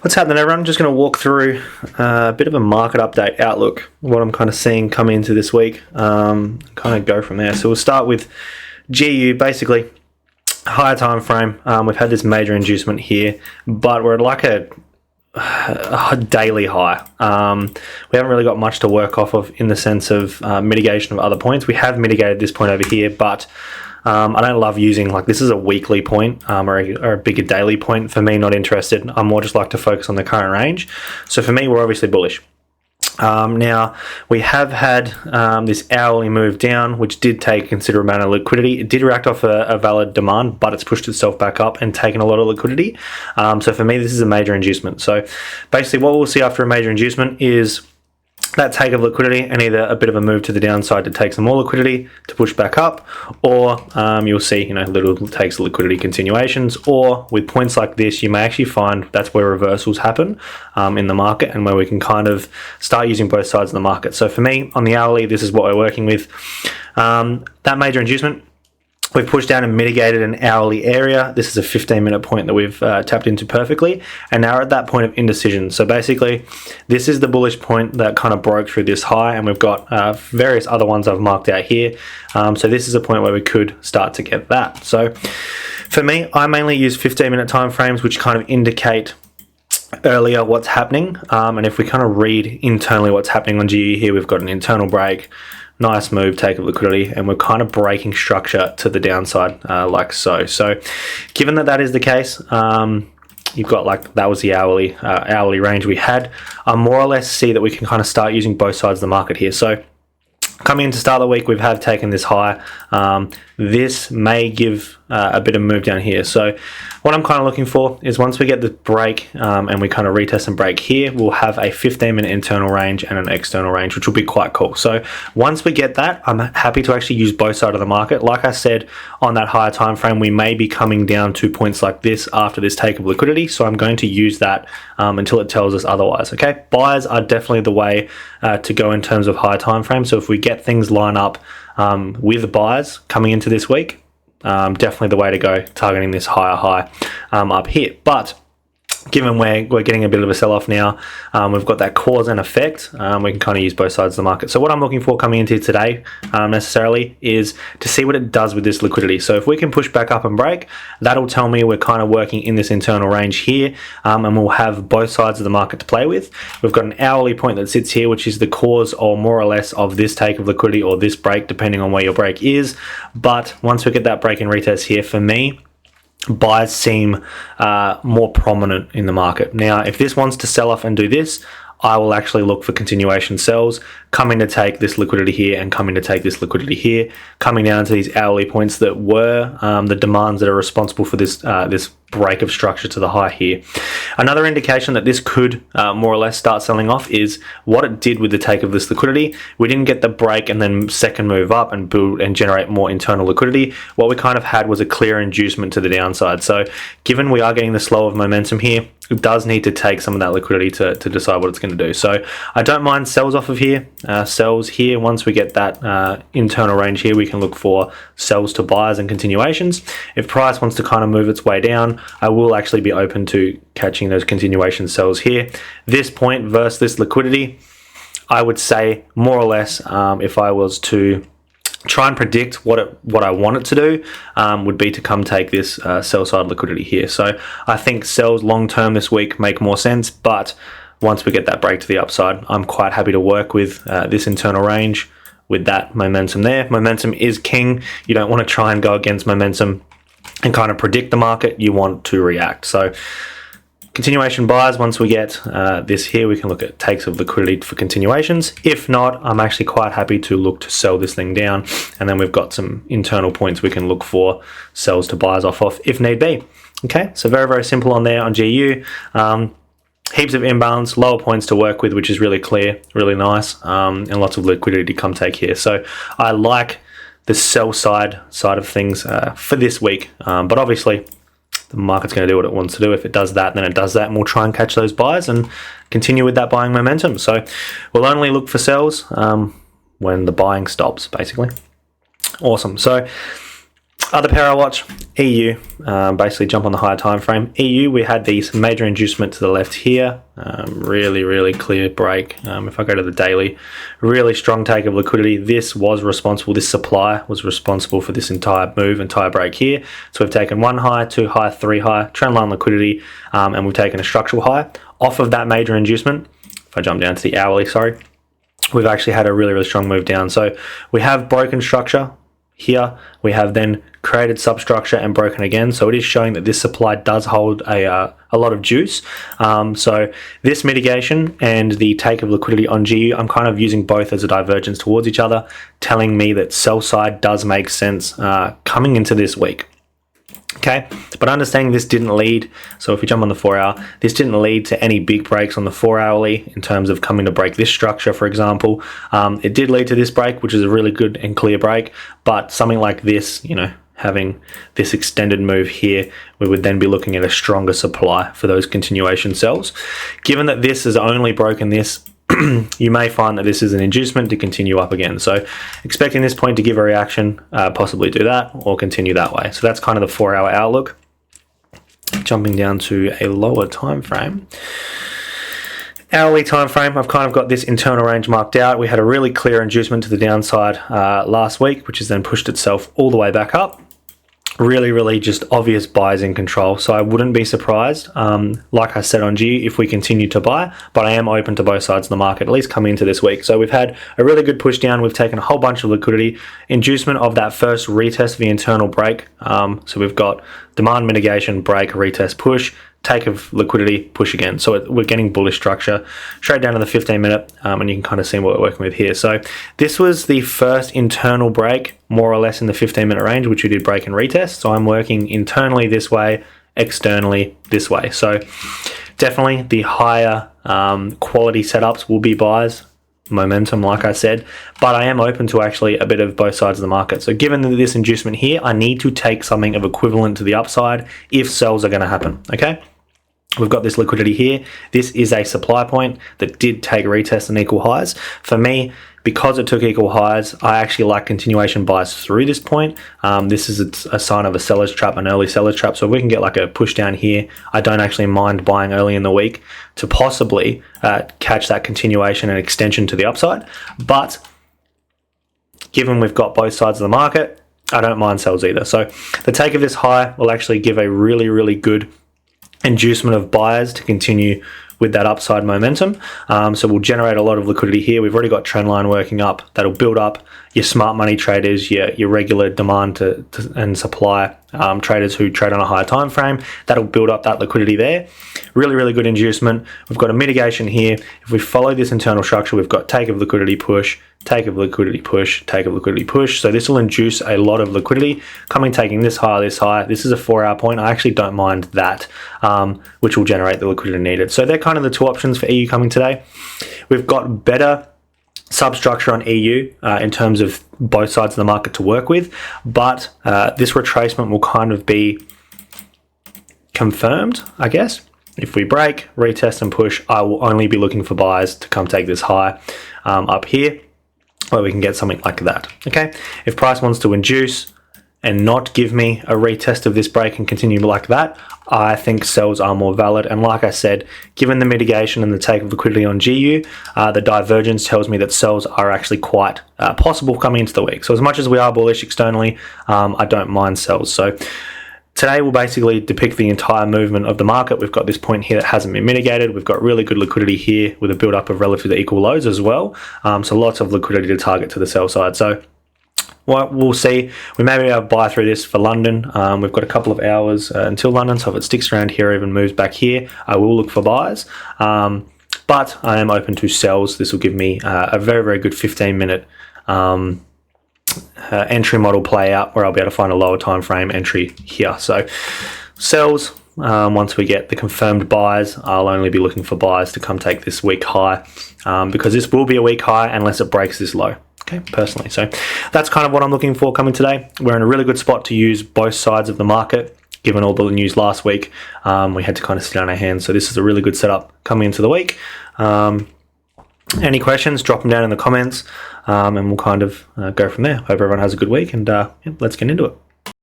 What's happening, everyone? Just going to walk through a bit of a market update outlook, what I'm kind of seeing coming into this week, kind of go from there. So we'll start with GU, basically higher time frame. We've had this major inducement here, but we're at like a daily high. We haven't really got much to work off of in the sense of mitigation of other points. We have mitigated this point over here, but I don't love using, like, this is a weekly point or a bigger daily point. For me, not interested. I more just like to focus on the current range. So for me, we're obviously bullish. Now, we have had this hourly move down, which did take a considerable amount of liquidity. It did react off a valid demand, but it's pushed itself back up and taken a lot of liquidity. So for me, this is a major inducement. So basically what we'll see after a major inducement is that take of liquidity and either a bit of a move to the downside to take some more liquidity to push back up, or you'll see, little takes of liquidity continuations, or with points like this, you may actually find that's where reversals happen in the market and where we can kind of start using both sides of the market. So for me, on the hourly, this is what we're working with. That major inducement, we've pushed down and mitigated an hourly area. This is a 15-minute point that we've tapped into perfectly, and now we're at that point of indecision. So basically, this is the bullish point that kind of broke through this high, and we've got various other ones I've marked out here. So this is a point where we could start to get that. So for me, I mainly use 15-minute time frames, which kind of indicate earlier what's happening. And if we kind of read internally what's happening on GE here, we've got an internal break, nice move, take of liquidity, and we're kind of breaking structure to the downside like so. So given that is the case, you've got, like, that was the hourly range we had. I more or less see that we can kind of start using both sides of the market here. So coming into start of the week, we have taken this high. This may give a bit of move down here. So what I'm kind of looking for is once we get the break and we kind of retest and break here, we'll have a 15-minute internal range and an external range, which will be quite cool. So once we get that, I'm happy to actually use both sides of the market. Like I said, on that higher time frame, we may be coming down to points like this after this take of liquidity. So I'm going to use that until it tells us otherwise. Okay, buyers are definitely the way to go in terms of higher time frame. So if we get things line up with the buyers coming into this week, definitely the way to go, targeting this higher high up here. But given we're getting a bit of a sell-off now, we've got that cause and effect, we can kind of use both sides of the market. So what I'm looking for coming into today necessarily is to see what it does with this liquidity. So if we can push back up and break, that'll tell me we're kind of working in this internal range here, and we'll have both sides of the market to play with. We've got an hourly point that sits here, which is the cause, or more or less, of this take of liquidity or this break, depending on where your break is. But once we get that break and retest here, for me, buyers seem more prominent in the market. Now, if this wants to sell off and do this, I will actually look for continuation sells, coming to take this liquidity here and coming to take this liquidity here, coming down to these hourly points that were the demands that are responsible for this this break of structure to the high here. Another indication that this could more or less start selling off is what it did with the take of this liquidity. We didn't get the break and then second move up and build and generate more internal liquidity. What we kind of had was a clear inducement to the downside. So given we are getting the slow of momentum here, it does need to take some of that liquidity to decide what it's going to do. So I don't mind sells off of here, sells here. Once we get that internal range here, we can look for sells to buyers and continuations. If price wants to kind of move its way down, I will actually be open to catching those continuation sells here. This point versus this liquidity, I would say more or less, if I was to try and predict what I want it to do, would be to come take this sell side liquidity here. So I think sells long term this week make more sense, but once we get that break to the upside, I'm quite happy to work with this internal range with that momentum there. Momentum is king. You don't want to try and go against momentum and kind of predict the market. You want to react. So continuation buys, once we get this here, we can look at takes of liquidity for continuations. If not, I'm actually quite happy to look to sell this thing down, and then we've got some internal points we can look for sells to buyers off of if need be. Okay, so very, very simple on there on GU. Heaps of imbalance, lower points to work with, which is really clear, really nice, and lots of liquidity to come take here. So I like the sell side of things for this week, but obviously the market's going to do what it wants to do. If it does that, then it does that, and we'll try and catch those buys and continue with that buying momentum. So we'll only look for sells when the buying stops, basically. Awesome. So Other pair I watch, EU, basically jump on the higher time frame. EU, we had these major inducement to the left here, really clear break. If I go to the daily, really strong take of liquidity. This was responsible, this supply was responsible for this entire move, entire break here. So we've taken 1 high, 2 high, 3 high, trend line liquidity, and we've taken a structural high off of that major inducement. If I jump down to the hourly, sorry, we've actually had a really strong move down. So we have broken structure here, we have then created substructure and broken again, so it is showing that this supply does hold a lot of juice. So this mitigation and the take of liquidity on GU, I'm kind of using both as a divergence towards each other, telling me that sell side does make sense coming into this week. Okay, but understanding this didn't lead, so if we jump on the 4 hour, this didn't lead to any big breaks on the 4 hourly in terms of coming to break this structure, for example. It did lead to this break, which is a really good and clear break, but something like this, you know, having this extended move here, we would then be looking at a stronger supply for those continuation sells. Given that this has only broken this, you may find that this is an inducement to continue up again. So expecting this point to give a reaction, possibly do that or continue that way. So that's kind of the 4 hour outlook. Jumping down to a lower time frame. Hourly time frame, I've kind of got this internal range marked out. We had a really clear inducement to the downside last week, which has then pushed itself all the way back up. Really just obvious buys in control, so I wouldn't be surprised, like I said on G, if we continue to buy, but I am open to both sides of the market, at least coming into this week. So we've had a really good push down, we've taken a whole bunch of liquidity, inducement of that first retest of the internal break, so we've got demand mitigation, break, retest, push, take of liquidity, push again. So we're getting bullish structure straight down to the 15 minute, and you can kind of see what we're working with here. So this was the first internal break, more or less in the 15-minute range, which we did break and retest. So I'm working internally this way, externally this way. So definitely the higher quality setups will be buys, momentum, like I said, but I am open to actually a bit of both sides of the market. So given this inducement here, I need to take something of equivalent to the upside if sells are going to happen, okay? We've got this liquidity here. This is a supply point that did take retest and equal highs. For me, because it took equal highs, I actually like continuation buys through this point. This is a sign of a seller's trap, an early seller's trap. So if we can get like a push down here, I don't actually mind buying early in the week to possibly catch that continuation and extension to the upside. But given we've got both sides of the market, I don't mind sells either. So the take of this high will actually give a really good inducement of buyers to continue with that upside momentum. So we'll generate a lot of liquidity here. We've already got trend line working up. That'll build up your smart money traders, your regular demand and supply traders who trade on a higher time frame. That'll build up that liquidity there. Really good inducement. We've got a mitigation here. If we follow this internal structure, we've got take of liquidity push, take of liquidity push, take of liquidity push. So this will induce a lot of liquidity taking this high, this high. This is a 4 hour point. I actually don't mind that, which will generate the liquidity needed. So they're kind of the two options for EU coming today. We've got better substructure on EU in terms of both sides of the market to work with, but this retracement will kind of be confirmed, I guess. If we break, retest and push, I will only be looking for buyers to come take this high up here, where we can get something like that. Okay, if price wants to induce and not give me a retest of this break and continue like that, I think sells are more valid. And like I said, given the mitigation and the take of liquidity on GU, the divergence tells me that sells are actually quite possible coming into the week. So as much as we are bullish externally, I don't mind sells. So today we'll basically depict the entire movement of the market. We've got this point here that hasn't been mitigated. We've got really good liquidity here with a build up of relatively equal lows as well. So lots of liquidity to target to the sell side. So what we'll see, we may be able to buy through this for London. We've got a couple of hours until London, so if it sticks around here or even moves back here, I will look for buys. But I am open to sells. This will give me a very good 15-minute entry model play out where I'll be able to find a lower time frame entry here. So sells, once we get the confirmed buys, I'll only be looking for buys to come take this week high, because this will be a week high unless it breaks this low. Okay, personally. So that's kind of what I'm looking for coming today. We're in a really good spot to use both sides of the market. Given all the news last week, we had to kind of sit on our hands. So this is a really good setup coming into the week. Any questions, drop them down in the comments, and we'll kind of go from there. Hope everyone has a good week, and let's get into it.